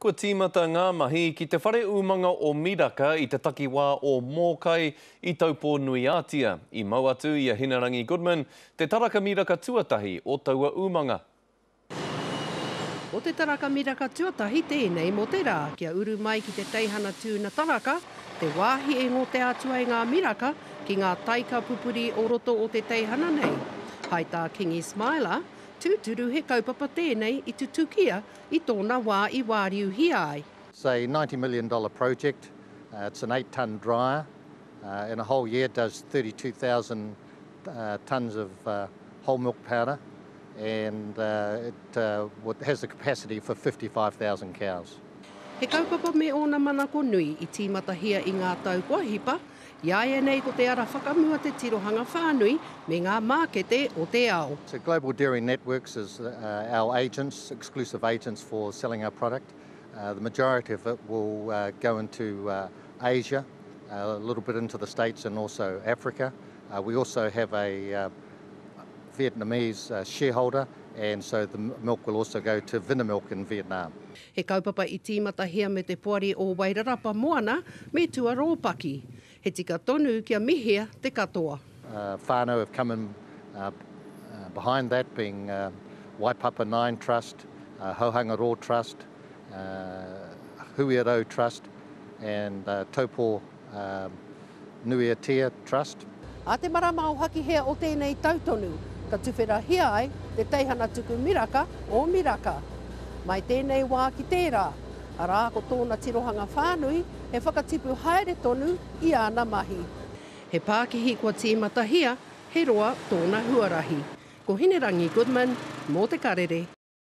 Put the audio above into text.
Kua tīmata ngā mahi ki te whare umanga o Miraka i te takiwā o Mōkai i taupō nui ātia. I mau atu ia Hinarangi Goodman, te taraka Miraka tuatahi o taua umanga. O te taraka Miraka tuatahi tēnei mo te rā kia uru mai ki te teihana tūna taraka, te wāhi e ngō te atua i ngā Miraka ki ngā taika pupuri o roto o te teihana nei. Hai tā King Ismaila, tūturu he kaupapa tēnei i tutukia i tōna wā i wāriu hi ai. It's a $90 million project. It's an 8-ton dryer. In a whole year it does 32,000 tonnes of whole milk powder, and it has the capacity for 55,000 cows. He kaupapa me ona manako nui i tīmata hia i ngā tau hipa, iaia nei ko te ara whakamua te tirohanga whānui me ngā mākete o te ao. So Global Dairy Networks is our agents, exclusive agents for selling our product. The majority of it will go into Asia, a little bit into the States and also Africa. We also have a Vietnamese shareholder, and so the milk will also go to Vinamilk in Vietnam. He kaupapa i tīmata hia me te puari o Wairarapa Moana me tua rōpaki. He tika tonu kia mihia te katoa. Whānau have come in behind that, being Waipapa 9 Trust, Hauhanga Trust, Huiarau Trust, and Taupo Nuiatia Trust. A te marama o haki hea o tēnei tautonu, ka tuwhera hia ai te teihana tuku Miraka o Miraka. Mai tēnei wā ki tērā, arā ko tōna tirohanga whānui he whakatipu haere tonu i āna mahi. He Pākihi kua tīmata hia, he roa tōna huarahi. Ko Hinarangi Goodman, mō te karere.